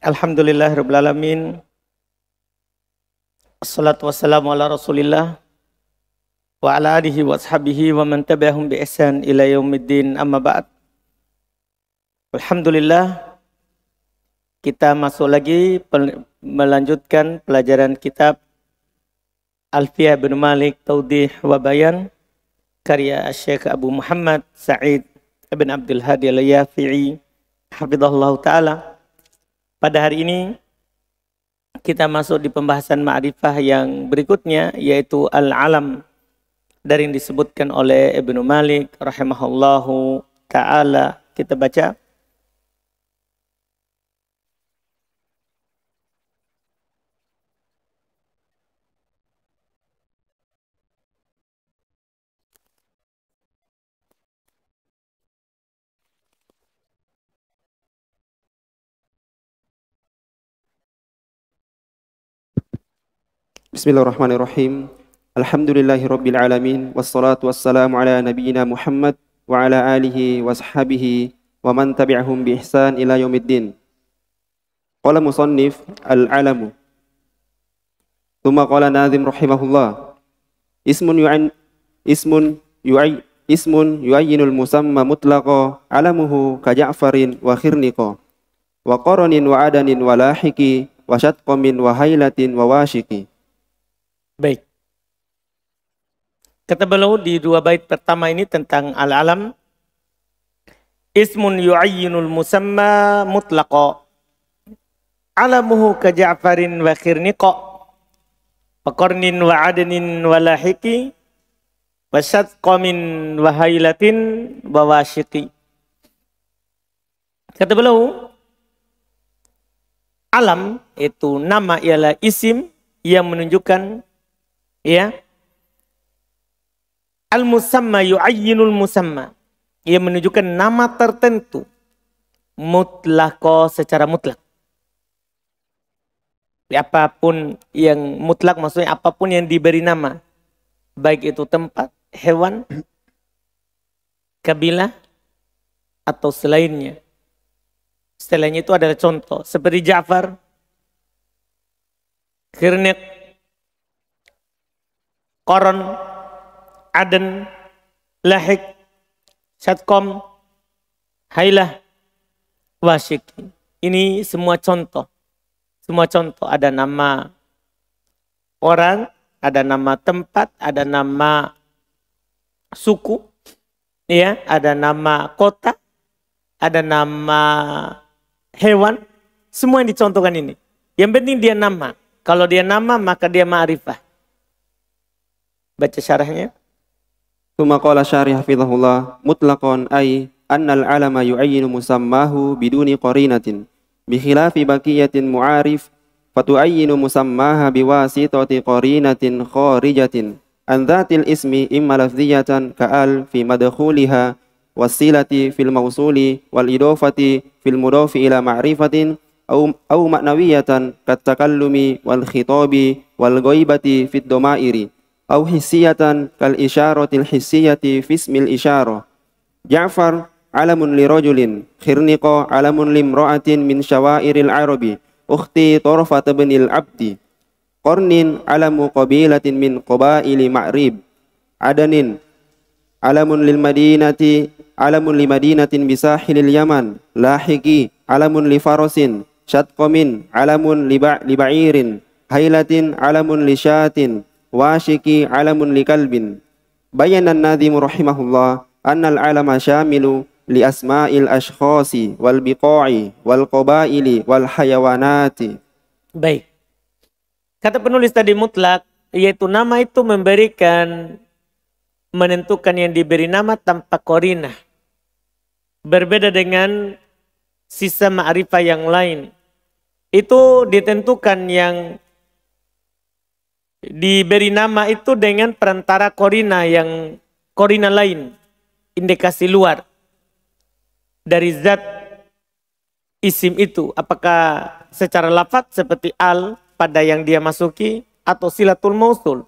Alhamdulillahirabbil alamin. Assalatu wassalamu ala Rasulillah wa ala alihi wa ashabihi wa man tabi'ahum bi ihsan ila yaumiddin, amma ba'd. Alhamdulillah, kita masuk lagi melanjutkan pelajaran kitab Alfiyah bin Malik Tawdih wa Bayan karya Syekh Abu Muhammad Sa'id ibn Abdul Hadi al-Yafi'i hafizahullah ta'ala. Pada hari ini kita masuk di pembahasan ma'rifah yang berikutnya, yaitu al-alam dari yang disebutkan oleh Ibnu Malik rahimahullahu ta'ala. Kita baca. Bismillahirrahmanirrahim. Alhamdulillahirabbil alamin wassalatu wassalamu ala nabiyyina Muhammad wa ala alihi washabihi wa man tabi'ahum bi ihsan ila yaumiddin. Qala musannif al-alamu. Tsumma qala nazim rahimahullah. Ismun yu'ayyinul musamma mutlaqa alamuhu ka Ja'farin wa khirniqa wa qaranin wa adanin wa lahiqi wa syatqamin wa hailatin wa washiqi. Baik. Kata beliau di dua bait pertama ini tentang al-alam. Ismun yu'ayyinul musamma mutlaqa alamuhu ka Ja'farin wa khirniqa wa qarnin wa adanin wa lahiqi wa syatqamin wa hailatin wa washiqi. Kata beliau, alam itu nama ialah isim yang menunjukkan, ya, al-musamma yu'ayyinul musamma, ia menunjukkan nama tertentu mutlaqo, secara mutlak. Apapun yang mutlak maksudnya apapun yang diberi nama, baik itu tempat, hewan, kabilah atau selainnya. Selainnya itu adalah contoh seperti Ja'far, Khirniq, Qaran, Aden, Lahik, Syatqam, Hailah, Washiq. Ini semua contoh. Semua contoh, ada nama orang, ada nama tempat, ada nama suku, ya, ada nama kota, ada nama hewan, semua yang dicontohkan ini. Yang penting dia nama. Kalau dia nama maka dia ma'rifah. Baca syarahnya. Tsumma qala syarih hafizahullah mutlaqan ay annal alama yu'ayyinu musammahu biduni qarinatin bi khilafi baqiyatin mu'arif fatu'ayyinu musammaha biwasitati qarinatin kharijatin an dhatil ismi imma lafziyatan ka'al fi madkhuliha wasilati fil mawsuli wal idofati fil mudafi ila ma'rifatin au ma'nawiyatan kat takallumi wal khitabi wal ghaibati fid domairi au hissiyatan kal isyaratil hissiyati fismil isyarah. Ja'far alamun li rajulin, khirniqa alamun limra'atin min syawairil arabi, ukhti Tarfat binil abdi, qarnin alamu qabilatin min qabaili ma'rib, adanin alamun lil madinati alamun li madinatin bisahilil yaman, lahiqi alamun li farasin, syatqamin alamun li ba'irin, hailatin alamun li syatin, washiqi alamun li kalbin. Bayanan nadhimu rahimahullah annal alama syamilu li asma'il ashkhasi wal biqa'i wal qabaili wal hayawanati. Baik. Kata penulis tadi mutlak, yaitu nama itu memberikan, menentukan yang diberi nama tanpa qarinah. Berbeda dengan sisa ma'rifah yang lain. Itu ditentukan yang diberi nama itu dengan perantara qarinah yang qarinah lain, indikasi luar dari zat isim itu, apakah secara lafaz seperti al pada yang dia masuki, atau silatul mausul,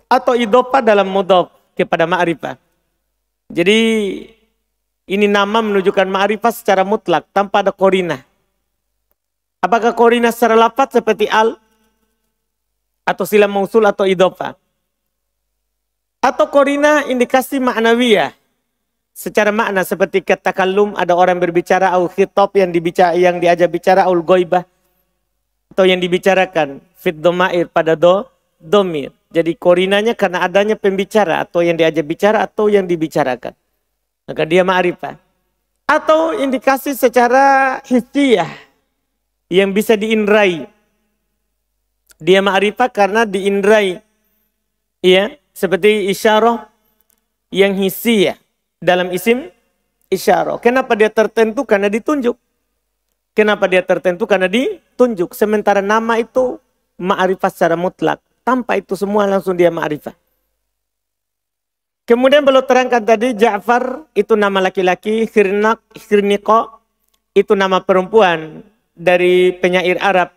atau idhofah dalam mudhaf kepada ma'rifah. Jadi ini nama menunjukkan ma'rifah secara mutlak tanpa ada qarinah. Apakah korina secara lafaz seperti al? Atau sila mausul atau idhofah? Atau korina indikasi ma'nawiyah? Secara makna seperti katakallum, ada orang berbicara, au khitab yang diajak bicara, aul ghaibah, atau yang dibicarakan, fit domair pada domir. Jadi korinanya karena adanya pembicara, atau yang diajak bicara, atau yang dibicarakan. Maka dia ma'rifah. Atau indikasi secara hissiyah yang bisa diindrai. Dia ma'rifah karena diindrai. Ya, seperti isyarah yang hissiyah dalam isim isyarah. Kenapa dia tertentu? Karena ditunjuk. Kenapa dia tertentu? Karena ditunjuk. Sementara nama itu ma'rifah secara mutlak. Tanpa itu semua langsung dia ma'rifah. Kemudian beliau terangkan tadi, Ja'far itu nama laki-laki, Khirniqo itu nama perempuan dari penyair Arab,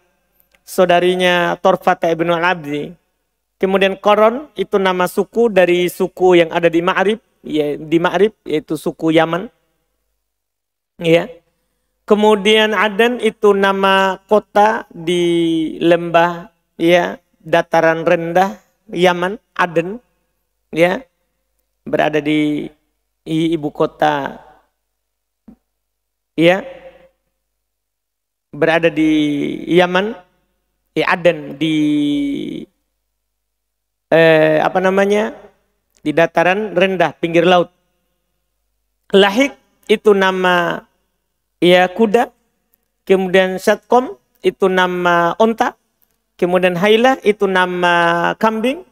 saudarinya Torfata ibnu al-Abdi. Kemudian Qoron itu nama suku dari suku yang ada di Ma'rib, yaitu suku Yaman. Ya. Kemudian Aden itu nama kota di lembah, ya, dataran rendah Yaman, Aden, ya. Berada di ibu kota, ya, berada di Yaman, ya, Aden di di dataran rendah pinggir laut. Lahik itu nama, ya, kuda. Kemudian Syatkom itu nama onta. Kemudian Hailah itu nama kambing.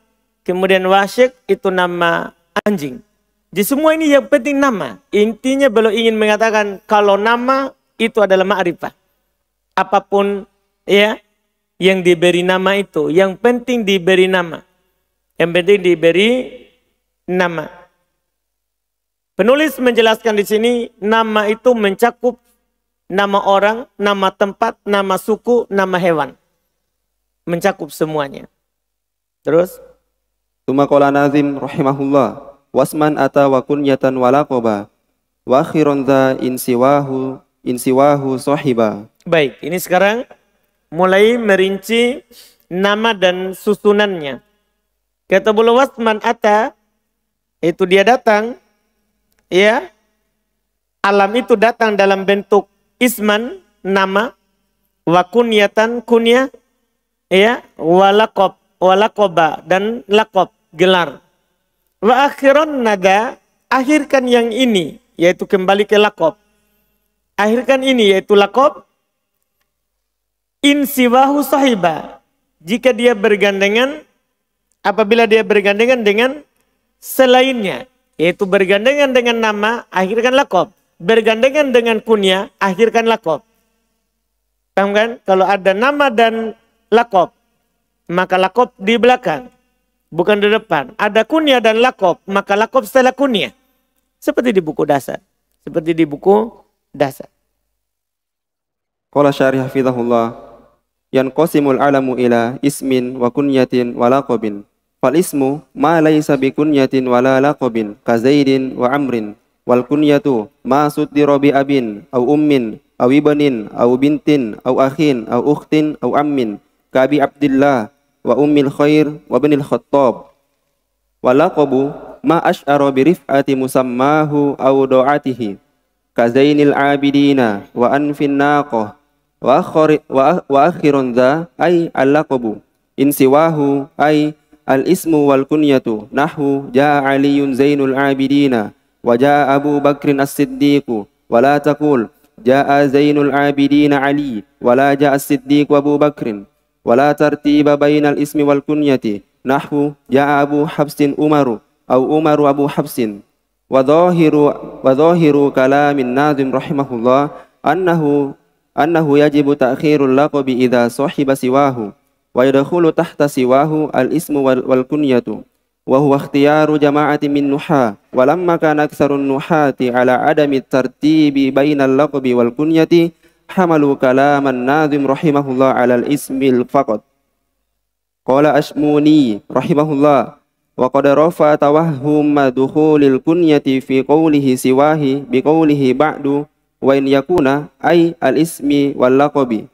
Kemudian Wasyik itu nama anjing. Di semua ini yang penting nama. Intinya beliau ingin mengatakan kalau nama itu adalah ma'rifah. Apapun, ya, yang diberi nama itu, yang penting diberi nama. Yang penting diberi nama. Penulis menjelaskan di sini nama itu mencakup nama orang, nama tempat, nama suku, nama hewan. Mencakup semuanya. Terus Tsumma qala Nazim rahimahullah, wasman ata wa kunyatan wa laqaba wa akhiran dha insiwahu sahiba. Baik, ini sekarang mulai merinci nama dan susunannya. Kata beliau wasman ata, itu dia datang, ya. Alam itu datang dalam bentuk isman, nama, wa kunyatan, kunyah, ya, wa laqaba, dan laqab, gelar. Wa akhiran nada, akhirkan yang ini, yaitu kembali ke laqab. Akhirkan ini, yaitu laqab. Insiwahu sahiba, jika dia bergandengan, apabila dia bergandengan dengan selainnya, yaitu bergandengan dengan nama, akhirkan laqab. Bergandengan dengan kunyah, akhirkan laqab. Paham kan? Kalau ada nama dan laqab, maka laqab di belakang, bukan di depan. Ada kunyah dan laqab, maka laqab setelah kunyah. Seperti di buku dasar. Seperti di buku dasar. Qala syarih hafizahullah, yanqasimul alamu ila ismin wa kunyatin wa laqabin. Fal ismu ma laysa bi kunyatin wa la laqabin ka Zaidin wa Amrin. Wal kunyatu ma suddira bi abin aw ummin aw ibnin aw bintin aw akhin aw ukhtin aw ammin ka Abi Abdillah wa ummil khair wa binil khattab. Wa laqabu ma ash'ara bi rif'ati musammahu aw do'atihi ka Zainil abidina wa anfin naqah wa akhirun dha ay al-laqabu insiwahu ay al-ismu wal kunyatu nahwu jaa aliyun zainul abidina wa jaa Abu Bakrin as-siddiqu wa la taqul jaa zainul abidina Ali wa la jaa as-siddiqu Abu Bakrin wa la tartiba bainal ismi wal kunyati nahwu jaa Abu Habsin Umaru aw Umaru Abu Habsin. Wa dhahiru kalamin Nazim rahimahullah annahu yajibu ta'khirul laqabi idza sahiba siwahu wa yadkhulu tahta siwahu al-ismu wal kunyatu wa huwa ikhtiyaru jama'atin min nuha wa lamma kana aktsarun nuhati ala adami tartibi bainal laqabi wal kunyati hamalu kalaman Nazim rahimahullah ala al-ismil faqat. Qala Ashmuni rahimahullah wa qad rafa tawahhum dukhulil kunyati fi qawlihi siwahi bi qawlihi ba'du wa in yakuna ay al-ismi wal laqabi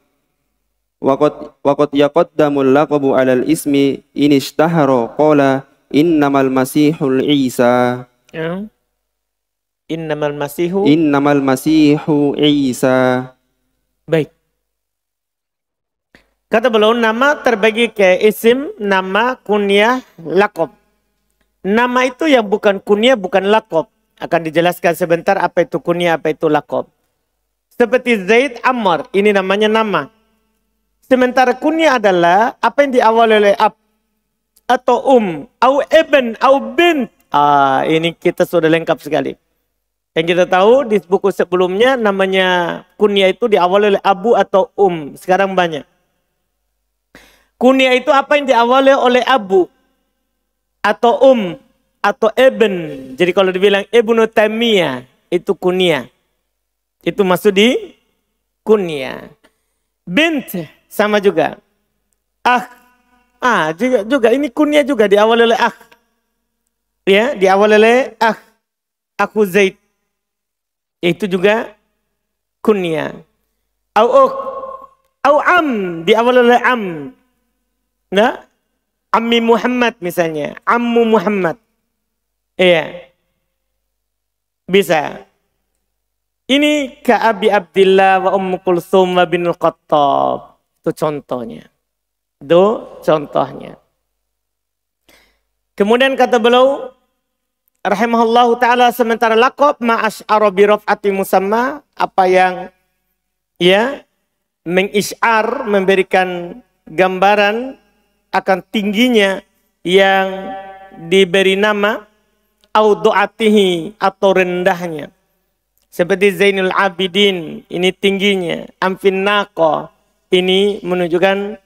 Waqad yaqaddamul laqabu 'alal ismi in ishtahara qala innamal masihul Isa. Ya. Innamal masihu Isa. Baik. Kata beliau, nama terbagi ke isim, nama, kunyah, laqab. Nama itu yang bukan kunyah, bukan laqab. Akan dijelaskan sebentar apa itu kunyah, apa itu laqab. Seperti Zaid, Ammar, ini namanya nama. Sementara kunyah adalah apa yang diawali oleh ab atau au ibn, au bint. Ini kita sudah lengkap sekali. Yang kita tahu di buku sebelumnya namanya kunyah itu diawali oleh abu atau Sekarang banyak. Kunyah itu apa yang diawali oleh abu atau atau ibn. Jadi kalau dibilang Ibnu Taimiyah itu kunyah. Itu masuk di kunyah. Bint sama juga. Juga ini kunyah juga diawali oleh Ya, diawali oleh aku Zaid. Itu juga kunyah. Au diawali oleh Nah, Ammi Muhammad misalnya, Ammu Muhammad. Iya. Bisa. Ini ka Abi Abdillah wa Ummu Kulsum wa binul Khattab. Itu contohnya. Kemudian kata beliau rahimahullahu taala, sementara laqab ma asy'ara bi raf'ati musamma, apa yang mengisyar, memberikan gambaran akan tingginya yang diberi nama, au du'atihi atau rendahnya. Seperti Zainul Abidin, ini tingginya. Amfin Naqa, ini menunjukkan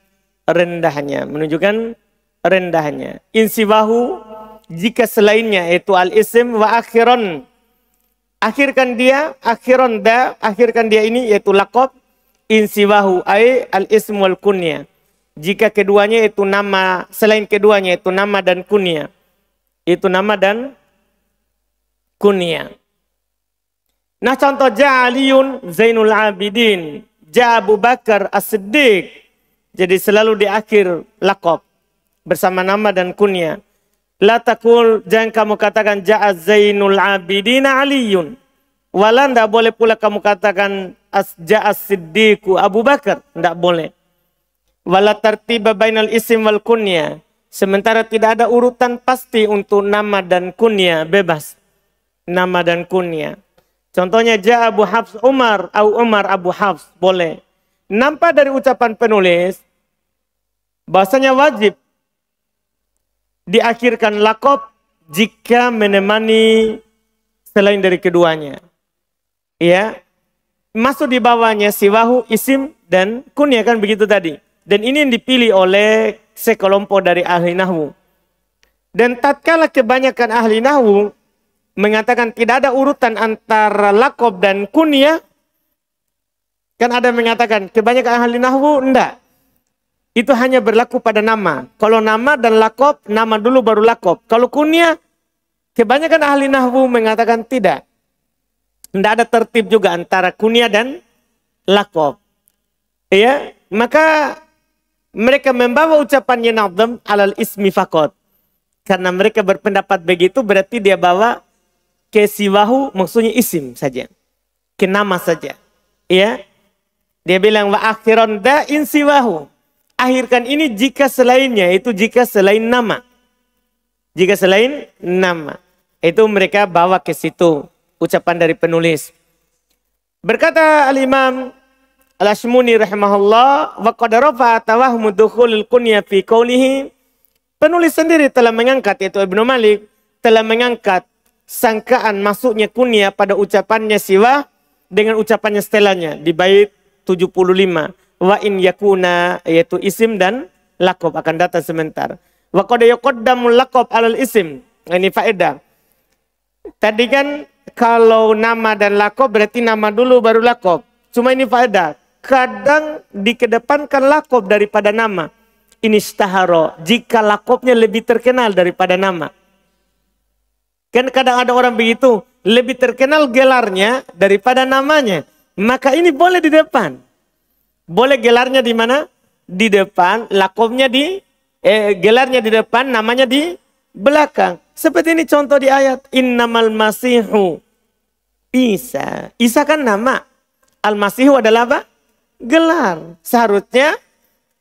rendahnya. Insiwahu, jika selainnya, yaitu al-isim wa akhiron. Akhirkan dia ini yaitu laqab. Insiwahu, ay al-ism wal kunyah. Jika keduanya itu nama, selain keduanya itu nama dan kunyah. Itu nama dan kunyah. Nah, contoh Ja'aliyun Zainul Abidin, Abu Bakar As-Siddiq. Jadi selalu di akhir laqab bersama nama dan kunyah. La taqul, jangan kamu katakan Ja'a Zainul Abidin Aliyun. Wala ndak boleh pula kamu katakan Ja'a Siddiqu Abu Bakar, ndak boleh. Wala tartiba bainal isim wal kunyah. Sementara tidak ada urutan pasti untuk nama dan kunyah, bebas. Nama dan kunyah. Contohnya Ja'a Abu Hafs Umar, au Umar Abu Hafs, boleh. Nampak dari ucapan penulis bahasanya wajib diakhirkan laqab jika menemani selain dari keduanya. Ya. Masuk di bawahnya siwahu, isim dan kunyah, kan begitu tadi. Dan ini yang dipilih oleh sekelompok dari ahli nahwu. Dan tatkala kebanyakan ahli nahwu mengatakan tidak ada urutan antara laqab dan kunyah, kan ada mengatakan kebanyakan ahli nahwu enggak. Itu hanya berlaku pada nama. Kalau nama dan laqab, nama dulu baru laqab. Kalau kunyah, kebanyakan ahli nahwu mengatakan tidak. Enggak ada tertib juga antara kunyah dan laqab. Ya, maka mereka membawa ucapannya Nadhm alal ismi faqat. Karena mereka berpendapat begitu, berarti dia bawa ke siwahu, maksudnya isim saja, ke nama saja. Ya, dia bilang wa akhiron da'in siwahu. Akhirkan ini jika selainnya, itu jika selain nama. Jika selain nama. Itu mereka bawa ke situ, ucapan dari penulis. Berkata al-Imam Al-Ashmuni rahimahullah, wa qad rafa'a tawahmu dukhulil kunyah fi qawlihi. Penulis sendiri telah mengangkat, yaitu Ibnu Malik, telah mengangkat sangkaan masuknya kunyah pada ucapannya siwa dengan ucapannya setelahnya di bait 75. Wa in yakuna, yaitu isim dan laqab, akan datang sebentar. Wa qad yuqaddamul laqab alal isim. Ini faedah. Tadi kan kalau nama dan laqab berarti nama dulu baru laqab. Cuma ini faedah. Kadang dikedepankan laqab daripada nama. Ini istaharo, jika laqabnya lebih terkenal daripada nama. Kan kadang ada orang begitu, lebih terkenal gelarnya daripada namanya. Maka ini boleh di depan. Boleh gelarnya di mana? di depan, lakopnya di gelarnya di depan, namanya di belakang. Seperti ini contoh di ayat innamal masihu Isa. Isa kan nama. Al-Masihu adalah apa? Gelar. Seharusnya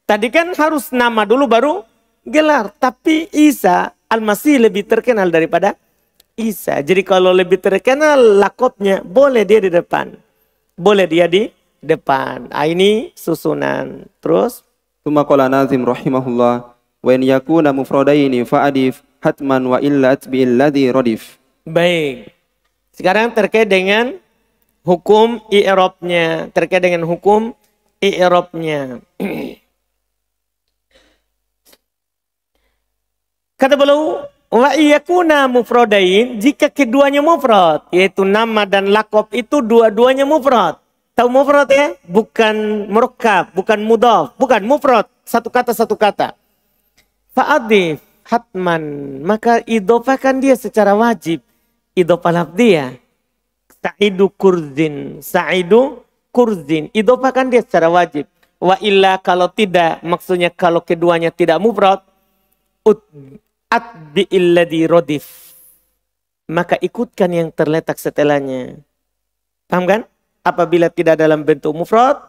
tadi kan harus nama dulu baru gelar. Tapi Isa, Al-Masih lebih terkenal daripada Isa. Jadi kalau lebih terkenal lakopnya, boleh dia di depan. Boleh dia di depan. Ini susunan. Terus. Tsumma qala Nazim rahimahullah wa in yakuna mufradaini fa'adif hatman wa illat bi'illadhi radif. Baik. Sekarang terkait dengan hukum i'rabnya. Terkait dengan hukum i'rabnya. Kata beliau, wa iyakuna mufradain, jika keduanya mufrad, yaitu nama dan lakop itu dua-duanya mufrad. Tahu mufrad ya? Bukan murakkab, bukan mudhaf, bukan mufrad, satu kata. Fa'adif hatman, maka idhofakan dia secara wajib. Idhofah lafdhiyah. Sa'idu kurzin. Idhofakan dia secara wajib. Wa illa kalau tidak, maksudnya kalau keduanya tidak mufrad, atbi'illadhi rodif. Maka ikutkan yang terletak setelahnya. Paham kan? Apabila tidak dalam bentuk mufrad,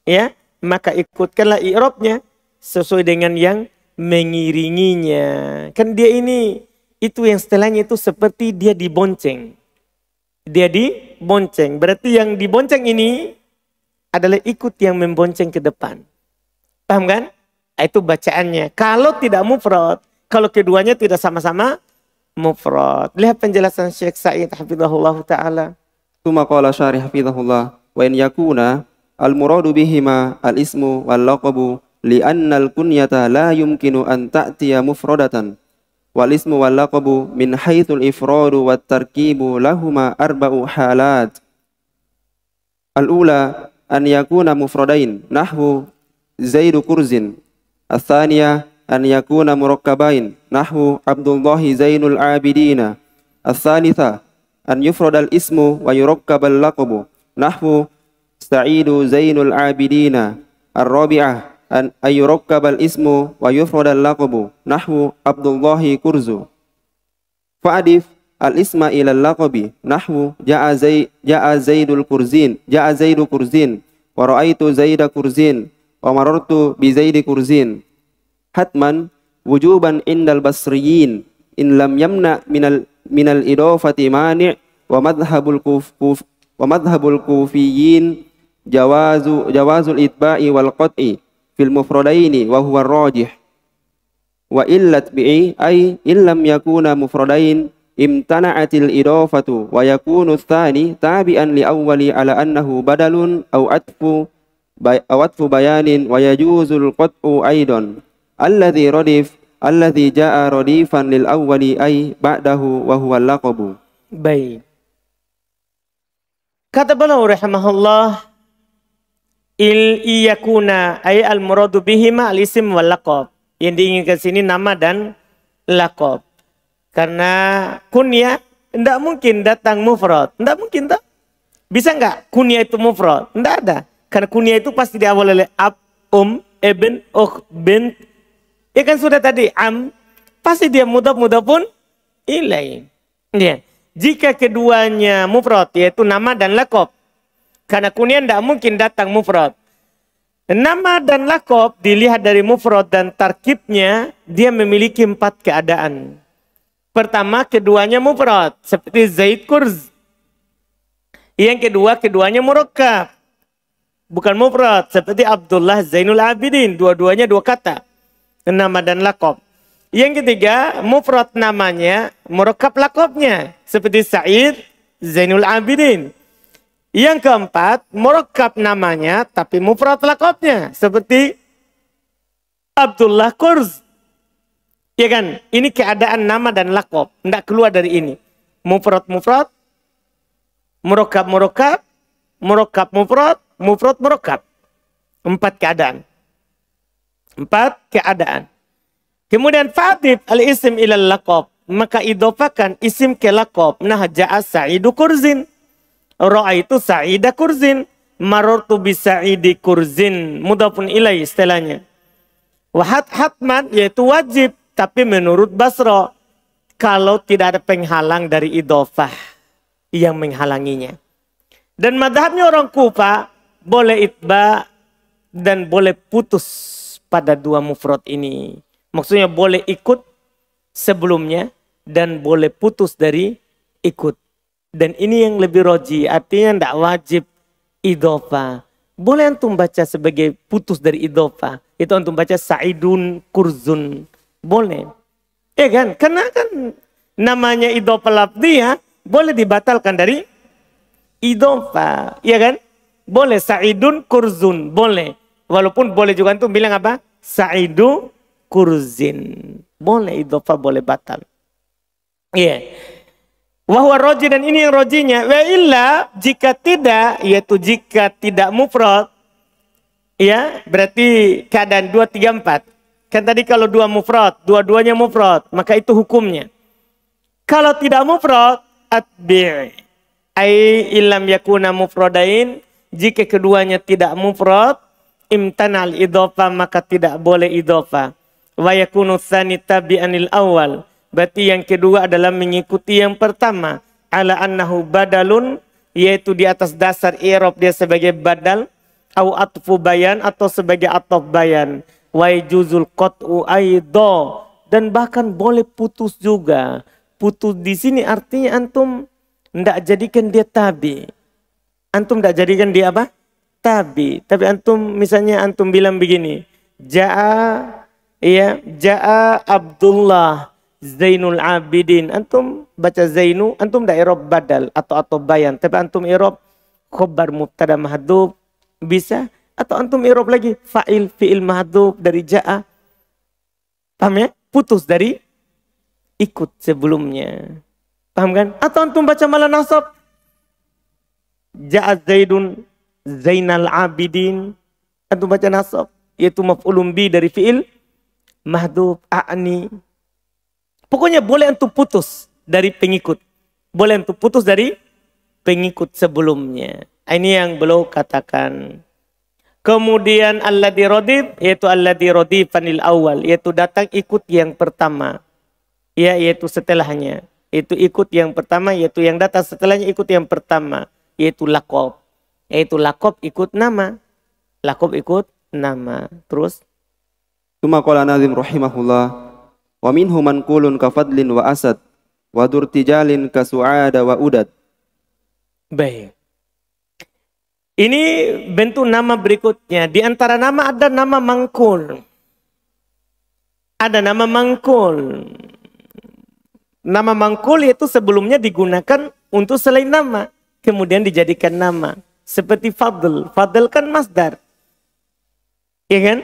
ya, maka ikutkanlah i'rabnya sesuai dengan yang mengiringinya. Kan dia ini, itu yang setelahnya itu seperti dia dibonceng. Dia dibonceng. Berarti yang dibonceng ini adalah ikut yang membonceng ke depan. Paham kan? Itu bacaannya. Kalau tidak mufrad, kalau keduanya tidak sama-sama mufrad. Lihat penjelasan Syekh Sa'id hafizahullah ta'ala. Tsumma qala syarih hafizahullah wa in yakuna al-muradu bihima al-ismu wal laqabu li'anna al-kunyata la yumkinu an ta'tiya mufradatan wal ismu wal laqabu min haitsul ifradu wat tarkibu lahuma arba'u halat. Al-ula an yakuna mufradain nahwu Zaidu kurzin. Al-thaniya an yakuna murakkabain nahwu Abdullahi Zainul Abidina. Al-thalitha an yufrad al-ismu wa yurakkab al-laqabu nahwu Sa'idu Zainul Abidina. Ar-rabi'ah an yurakkab al-ismu wa yufrad al-laqabu nahwu Abdullahi Kurzu. Fa'adif al-isma ila al-laqabi nahwu ja'a Zaidul Kurzin, ja'a Zaidu Kurzin wa ra'aitu Zaida Kurzin wa marartu bi Zaidi Kurzin. Hatman wujuban indal basriyin in lam yamna minal idafati mani' wa madhhabul kufiyyin jawazul itba'i wal qat'i fil mufradaini wa huwa rajih. Wa illat bi'i ay illam yakuna mufradain imtana'atil idafatu wa yakunu tsani tabi'an li awwali ala annahu badalun aw atfu bayanin wa yajuzul qat'u aidan. Alladhi radif alladhi ja'a radifan lil awwali ay ba'dahu wa huwa laqabu. Baik. Kata beliau rahimahullah, iyakuna ay al muradu bihima al isim wal laqab. Yang diinginkan sini nama dan laqab. Karena kunyah tidak mungkin datang mufrad. Tidak mungkin tak? Bisa enggak kunyah itu mufrad? Tidak ada. Karena kunyah itu pasti diawali oleh ab, ibn, bint. Ya kan sudah tadi am, pasti dia mudhaf pun ilai. Ya. Jika keduanya mufrad, yaitu nama dan laqab. Karena kunyah tidak mungkin datang mufrad. Nama dan laqab dilihat dari mufrad dan tarkibnya, dia memiliki 4 keadaan. Pertama, keduanya mufrad, seperti Zaid Kurz. Yang kedua, keduanya murakkab, bukan mufrad, seperti Abdullah Zainul Abidin. Dua-duanya 2 kata, nama dan laqab. Yang ketiga, mufrad namanya, murakkab laqabnya, seperti Sa'id Zainul Abidin. Yang keempat, murakkab namanya tapi mufrad laqabnya, seperti Abdullah Kurz. Ya kan? Ini keadaan nama dan laqab, tidak keluar dari ini. Mufrad mufrad, murakkab murakkab, murakkab mufrad, mufrad murakkab. 4 keadaan. 4 keadaan. Kemudian fa'adif al-isim ilal laqab, maka idofakan isim ke laqab. Nah, ja'a Sa'idu Kurzin, ra'aitu Sa'ida Kurzin. marartu bisa'idi kurzin, mudhafun ilaih istilahnya. Wahat hatman yaitu wajib, tapi menurut Basra kalau tidak ada penghalang dari idhofah yang menghalanginya. Dan madhabnya orang Kufa boleh itba dan boleh putus pada dua mufrad ini. Maksudnya boleh ikut sebelumnya dan boleh putus dari ikut. Dan ini yang lebih roji, artinya tidak wajib idhofah. Boleh antum baca sebagai putus dari idhofah. Itu antum baca Sa'idun Kurzun. Boleh. Ya kan? Karena kan namanya idhofah lafdhiyah boleh dibatalkan dari idhofah. Ya kan? Boleh Sa'idun Kurzun. Boleh. Walaupun boleh juga antum bilang apa? Sa'idu Kurzin. Boleh idhofah, boleh batal. Iya. Wahwa roji, dan ini yang rojinya. Wa illa jika tidak, yaitu jika tidak mufrad, ya berarti keadaan 2, 3, 4. Kan tadi kalau 2 mufrad, dua-duanya mufrad, maka itu hukumnya. Kalau tidak mufrad, atbi'. Ai illam yakuna mufradain, jika keduanya tidak mufrad, imtanal idhofah, maka tidak boleh idhofah. Wa yakunu tsani tabi'anil awal. Berarti yang kedua adalah mengikuti yang pertama. Ala annahu badalun, yaitu di atas dasar i'rab dia sebagai badal. Au atfu bayan, atau sebagai ataf bayan. Wa yajuzul qat'u aidha, dan bahkan boleh putus juga. Putus di sini artinya antum tidak jadikan dia tabi. Antum tidak jadikan dia apa? Tabi. Tapi antum misalnya antum bilang begini. Ja'a Abdullah Zainul Abidin. Antum baca Zainu, antum dah i'rab badal atau bayan. Tapi antum i'rab khobar mubtada mahdhuf bisa, atau antum i'rab lagi fa'il fi'il mahdhuf dari ja'a. Paham ya? Putus dari ikut sebelumnya. Paham kan? Atau antum baca malah nasab. Ja'a Zaidun Zainal Abidin. Antum baca nasab, yaitu maf'ulun bi dari fi'il mahdhuf a'ni. Pokoknya boleh antum putus dari pengikut. Boleh antum putus dari pengikut sebelumnya. Ini yang beliau katakan. Kemudian alladhi radif, yaitu alladhi radifanil awal, yaitu datang ikut yang pertama. Ya, yaitu setelahnya. Itu ikut yang pertama, yaitu yang datang setelahnya ikut yang pertama. Yaitu laqab. Yaitu laqab ikut nama. Laqab ikut nama. Terus. Tsumma qala Nazim rahimahullah. Wa minhu manqulun ka fadlin wa asad wa durtijalin ka su'ada wa udad. Baik. Ini bentuk nama berikutnya. Di antara nama ada nama mangkul. Ada nama mangkul. Nama mangkul itu sebelumnya digunakan untuk selain nama. Kemudian dijadikan nama. Seperti fadl. Fadl kan masdar. Iya kan?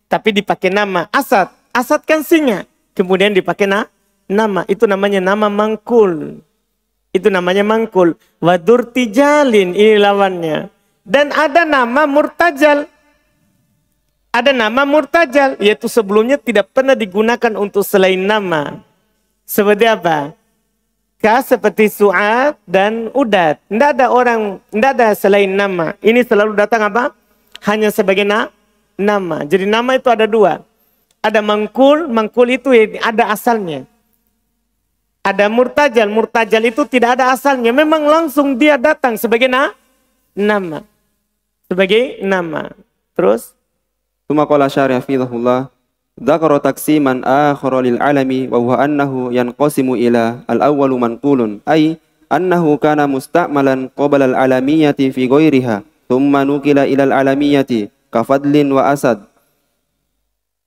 Tapi dipakai nama. Asad. Asad kan singa. Kemudian dipakai nama. Itu namanya nama mangkul. Itu namanya mangkul. Wadurtijalin, ini lawannya. Dan ada nama murtajal. Ada nama murtajal. Yaitu sebelumnya tidak pernah digunakan untuk selain nama. Seperti apa? Seperti Su'ad dan Udad. Tidak ada selain nama. Ini selalu datang apa? Hanya sebagai nama. Jadi nama itu ada 2. Ada mangkul itu ada asalnya. Ada murtajal itu tidak ada asalnya. Memang langsung dia datang sebagai nama. Sebagai nama. Terus? Tsumma qala syarih hafizahullah. Dzakara taksiman akhara lil alami wa huwa annahu yanqasimu ila al-awwalu manqulun ay annahu kana musta'malan qabla al-alamiyyati fi ghairiha thumma nukila ila al-alamiyyati ka fadlin wa asad.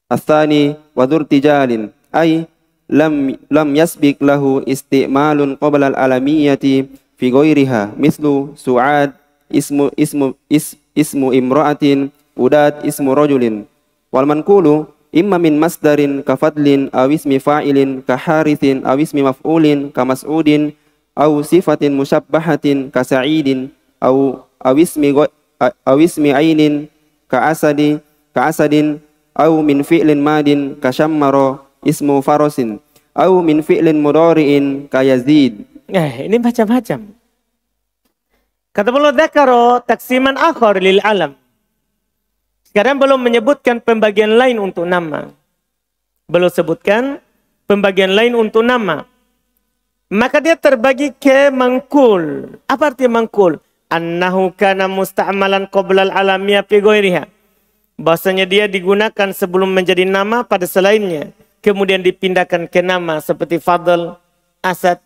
Atsani wa dzurtijalin ay lam yasbiq lahu isti'malun qabla al-alamiyyati fi ghairiha mislu su'ad ismu imra'atin udad ismu rajulin wal manqulu imma min masdarin ka fadlin aw ismi fa'ilin ka harithin aw ismi maf'ulin ka mas'udin aw sifatin musyabbahatin ka sa'idin aw ismi ainin ka asadin aw min fi'lin madin ka syammara ismu farasin aw min fi'lin mudhari'in ka yazid. Ini macam-macam. Kata beliau, dzakara taksiman akhar lil alam. Sekarang belum menyebutkan pembagian lain untuk nama. Belum sebutkan pembagian lain untuk nama. Maka dia terbagi ke mangkul. Apa arti mangkul? Annahu kana musta'malan qoblal alamiyah fi ghairiha. Bahasanya dia digunakan sebelum menjadi nama pada selainnya. Kemudian dipindahkan ke nama seperti Fadl, Asad.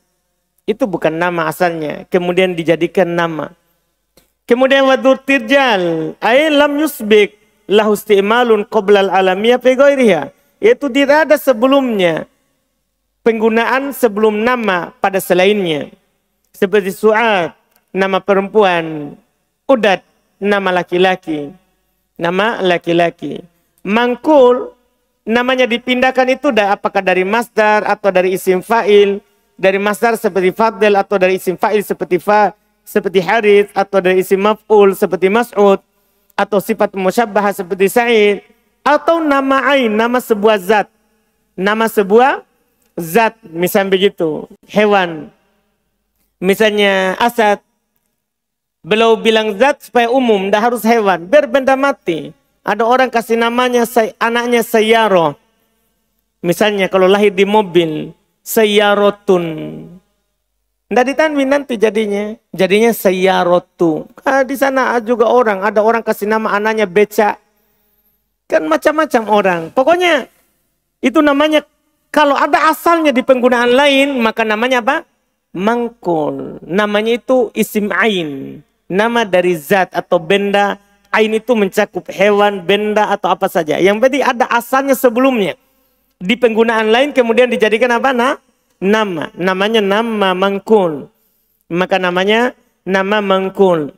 Itu bukan nama asalnya. Kemudian dijadikan nama. Kemudian wadur tirjal. Ay lam yusbik lahu isti'malun qoblal alamiyah fi ghairiha. Itu tidak ada sebelumnya. Penggunaan sebelum nama pada selainnya. Seperti Su'ad, nama perempuan. Udad, nama laki-laki. Nama laki-laki. Mangkul, namanya dipindahkan itu apakah dari masdar atau dari isim fa'il. Dari masdar seperti fadl atau dari isim fa'il seperti Harith. Atau dari isim maf'ul seperti Mas'ud. Atau sifat musyabbah seperti Sa'id. Atau nama ain, nama sebuah zat. Nama sebuah zat, misalnya begitu, hewan. Misalnya Asad, beliau bilang zat supaya umum, tidak harus hewan, biar benda mati. Ada orang kasih namanya anaknya Sayyarah. Misalnya kalau lahir di mobil, Sayyarotun. Tidak ditanwin nanti jadinya Sayyarotu. Di sana juga ada orang kasih nama anaknya Beca. Kan macam-macam orang. Pokoknya itu namanya. Kalau ada asalnya di penggunaan lain, maka namanya apa? Mangkul. Namanya itu isim ain. Nama dari zat atau benda. Ain itu mencakup hewan, benda atau apa saja. Yang berarti ada asalnya sebelumnya. Di penggunaan lain kemudian dijadikan apa? Nama. Namanya nama mangkul. Maka namanya nama mangkul.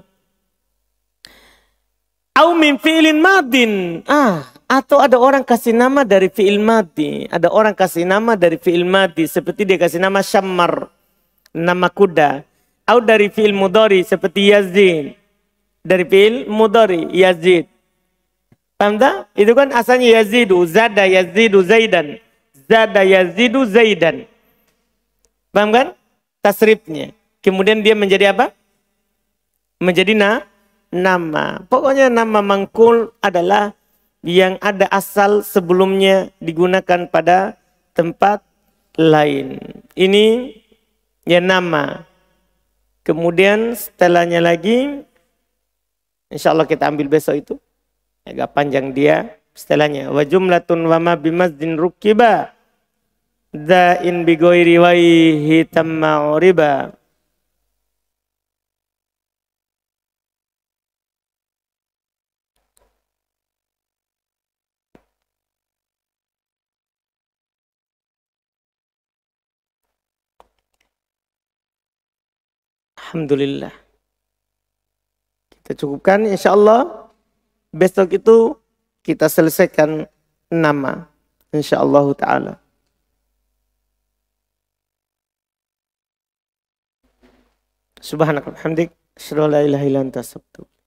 Au min fi'lin madin. Atau ada orang kasih nama dari fi'il madi. Ada orang kasih nama dari fi'il madi. Seperti dia kasih nama Syammar. Nama kuda. Atau dari fi'il mudhari seperti Yazid. Dari fi'il mudhari Yazid. Paham tak? Itu kan asalnya Yazidu. Zada Yazidu Zaidan. Zada Yazidu Zaidan. Paham kan? Tasrifnya. Kemudian dia menjadi apa? Menjadi nama. Pokoknya nama mangkul adalah yang ada asal sebelumnya digunakan pada tempat lain. Ini ya nama. Kemudian setelahnya lagi, insya Allah kita ambil besok itu. Agak panjang dia. Setelahnya. Wa jumlatun wa ma bimazdin rukiba. Da'in bigoiri waihi tamma uriba. Alhamdulillah. Kita cukupkan insyaAllah. Besok itu kita selesaikan nama. InsyaAllah ta'ala. Subhanakallahumma hamdik. Asyhadu an la ilaha illa anta astaghfiruka.